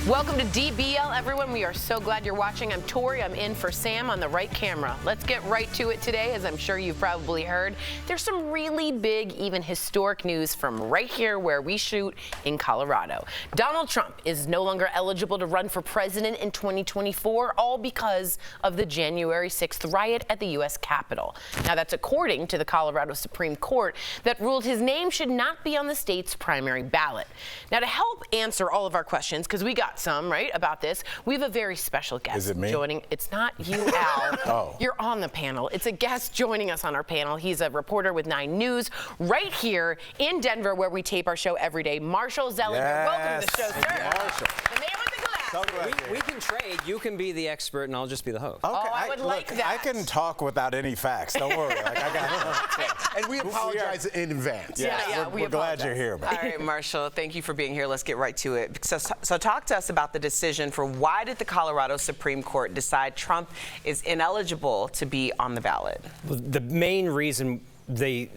Welcome to DBL, everyone. We are so glad you're watching. I'm Tori. I'm in for Sam on the right camera. Let's get right to it today. As I'm sure you've probably heard, there's some really big, even historic news from right here where we shoot in Colorado. Donald Trump is no longer eligible to run for president in 2024, all because of the January 6th riot at the U.S. Capitol. Now, that's according to the Colorado Supreme Court that ruled his name should not be on the state's primary ballot. Now, to help answer all of our questions, because we got some, right, about this, we have a very special guest. Is it me? Joining. It's not you, Al. Oh. You're on the panel. It's a guest joining us on our panel. He's a reporter with 9 News right here in Denver, where we tape our show every day. Marshall Zelinger. Yes. Welcome to the show, sir. Marshall. The man with the glass. So glad We can trade. You can be the expert, and I'll just be the host. Okay, Oh, I would like that. I can talk without any facts. Don't worry. Like, I got And we apologize in advance. Yeah, we're glad you're here. All right, Marshall, thank you for being here. Let's get right to it. So talk to us about the decision for why did the Colorado Supreme Court decide Trump is ineligible to be on the ballot? Well, the main reason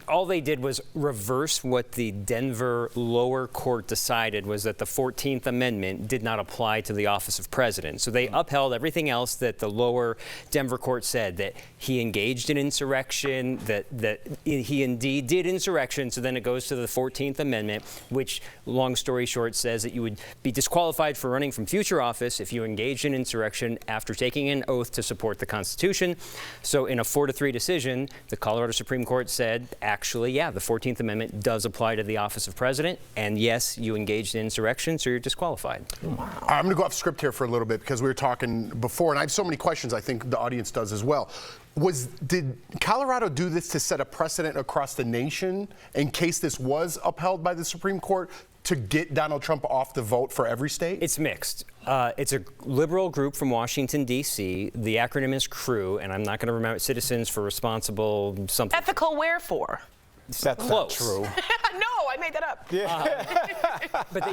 all they did was reverse what the Denver lower court decided, was that the 14th Amendment did not apply to the office of president. So they upheld everything else that the lower Denver court said, that he engaged in insurrection, that he indeed did insurrection. So then it goes to the 14th Amendment, which, long story short, says that you would be disqualified for running from future office if you engaged in insurrection after taking an oath to support the Constitution. So in a 4-3 decision, the Colorado Supreme Court said, actually, yeah, the 14th Amendment does apply to the office of president, and yes, you engaged in insurrection, so you're disqualified. Wow. I'm going to go off script here for a little bit because we were talking before, and I have so many questions. I think the audience does as well. Did Colorado do this to set a precedent across the nation in case this was upheld by the Supreme Court to get Donald Trump off the vote for every state? It's mixed. It's a liberal group from Washington, D.C. The acronym is CREW, and I'm not going to remember, Citizens for Responsible something. Ethical wherefore? That's not Close. true. No, I made that up. But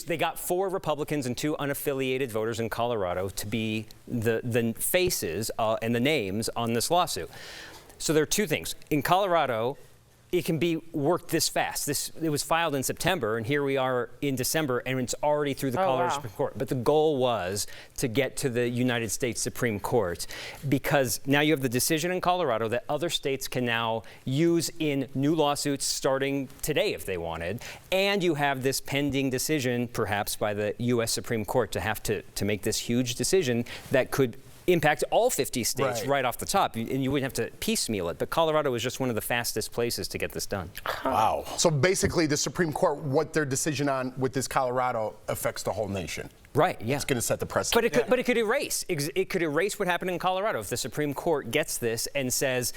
they got 4 Republicans and 2 unaffiliated voters in Colorado to be the faces and the names on this lawsuit. So there are 2 things. In Colorado, it can be worked this fast. It was filed in September, and here we are in December, and it's already through the Colorado Supreme Court. But the goal was to get to the United States Supreme Court, because now you have the decision in Colorado that other states can now use in new lawsuits starting today if they wanted, and you have this pending decision, perhaps by the U.S. Supreme Court, to have to make this huge decision that could impact all 50 states right off the top, and you wouldn't have to piecemeal it. But Colorado was just one of the fastest places to get this done. Wow. So basically, the Supreme Court, what their decision on with this Colorado affects the whole nation. Right, yeah. It's going to set the precedent. But it could erase. It could erase what happened in Colorado if the Supreme Court gets this and says,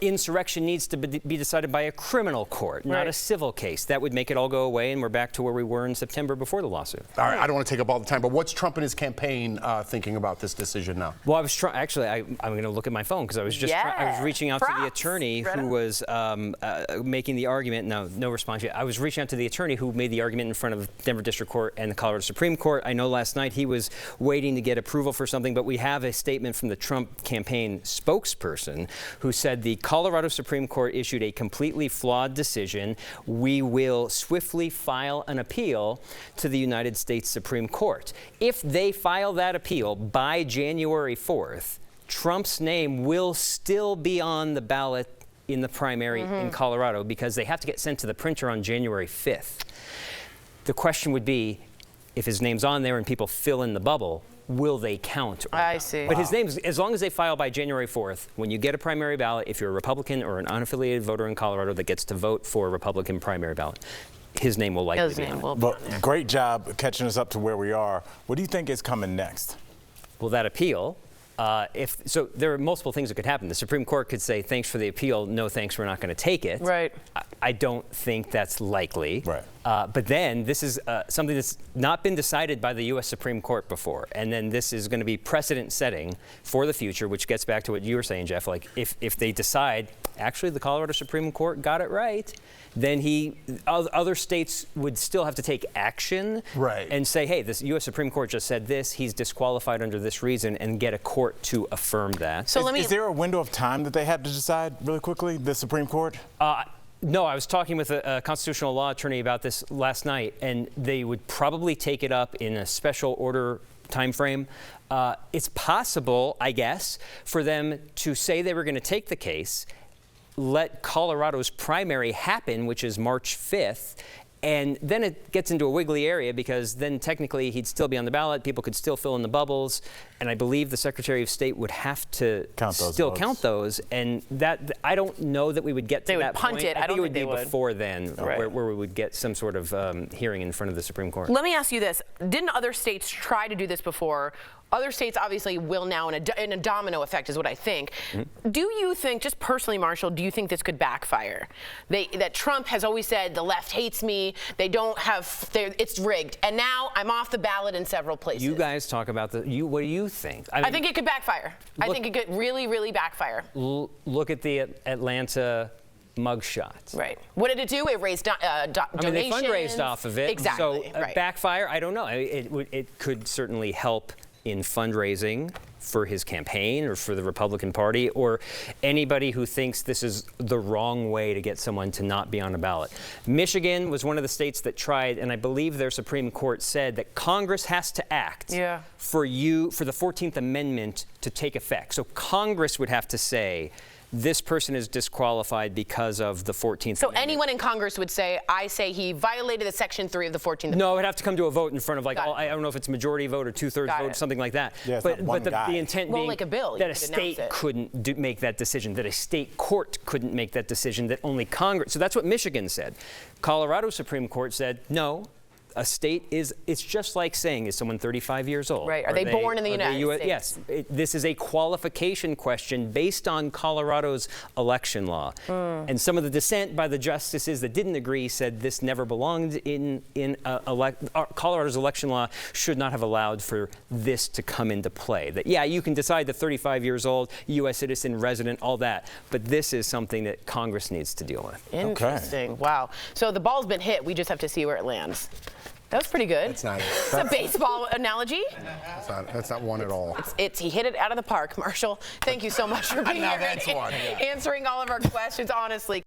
insurrection needs to be decided by a criminal court, not a civil case. That would make it all go away, and we're back to where we were in September before the lawsuit. All right, I don't want to take up all the time, but what's Trump and his campaign thinking about this decision now? Well, I was actually, I'm going to look at my phone because I was just I was reaching out to the attorney who was making the argument. No response yet. I was reaching out to the attorney who made the argument in front of Denver District Court and the Colorado Supreme Court. I know last night he was waiting to get approval for something, but we have a statement from the Trump campaign spokesperson who said the Colorado Supreme Court issued a completely flawed decision. We will swiftly file an appeal to the United States Supreme Court. If they file that appeal by January 4th, Trump's name will still be on the ballot in the primary in Colorado because they have to get sent to the printer on January 5th. The question would be, if his name's on there and people fill in the bubble, will they count? I see. But his name's, as long as they file by January 4th, when you get a primary ballot, if you're a Republican or an unaffiliated voter in Colorado that gets to vote for a Republican primary ballot, his name will likely be on it. But great job catching us up to where we are. What do you think is coming next? Well, that appeal, so there are multiple things that could happen. The Supreme Court could say, thanks for the appeal, no thanks, we're not going to take it. Right. I don't think that's likely. Right. But then this is something that's not been decided by the U.S. Supreme Court before. And then this is going to be precedent setting for the future, which gets back to what you were saying, Jeff. Like if they decide, actually, the Colorado Supreme Court got it right, then other states would still have to take action and say, hey, this U.S. Supreme Court just said this, he's disqualified under this reason, and get a court to affirm that. So is there a window of time that they have to decide really quickly, the Supreme Court? No, I was talking with a constitutional law attorney about this last night, and they would probably take it up in a special order time frame. It's possible, I guess, for them to say they were going to take the case, let Colorado's primary happen, which is March 5th, and then it gets into a wiggly area because then technically he'd still be on the ballot. People could still fill in the bubbles. And I believe the Secretary of State would have to count those. And that I don't know that we would get to that point. They would punt it. I don't think it would be before then where we would get some sort of hearing in front of the Supreme Court. Let me ask you this. Didn't other states try to do this before? Other states obviously will now in a domino effect is what I think. Mm-hmm. Do you think, just personally, Marshall, do you think this could backfire? That Trump has always said the left hates me, they don't have, it's rigged, and now I'm off the ballot in several places. You guys talk about what do you think? I think it could backfire. I think it could really, really backfire. Look at the Atlanta mugshots. Right. What did it do? It raised donations. I mean, they fundraised off of it. Exactly. So backfire, I don't know. It could certainly help in fundraising for his campaign or for the Republican Party or anybody who thinks this is the wrong way to get someone to not be on a ballot. Michigan was one of the states that tried, and I believe their Supreme Court said that Congress has to act for the 14th Amendment to take effect. So Congress would have to say, this person is disqualified because of the 14th Amendment. So anyone in Congress would say, I say he violated the Section 3 of the 14th Amendment. No, it would have to come to a vote in front of I don't know if it's a majority vote or two-thirds vote, something like that. Yeah, but the intent being like a bill, that a state couldn't make that decision, that a state court couldn't make that decision, that only Congress. So that's what Michigan said. Colorado Supreme Court said, no. A state it's just like saying, is someone 35 years old? Right. Are they born in the United States? Yes. This is a qualification question based on Colorado's election law. And some of the dissent by the justices that didn't agree said this never belonged in Colorado's election law should not have allowed for this to come into play. That, you can decide that 35 years old, U.S. citizen, resident, all that. But this is something that Congress needs to deal with. Interesting. Okay. Wow. So the ball's been hit. We just have to see where it lands. That was pretty good. That's not it. It's a baseball analogy. That's not one at all. He hit it out of the park, Marshall. Thank you so much for being here that's one. answering all of our questions, honestly.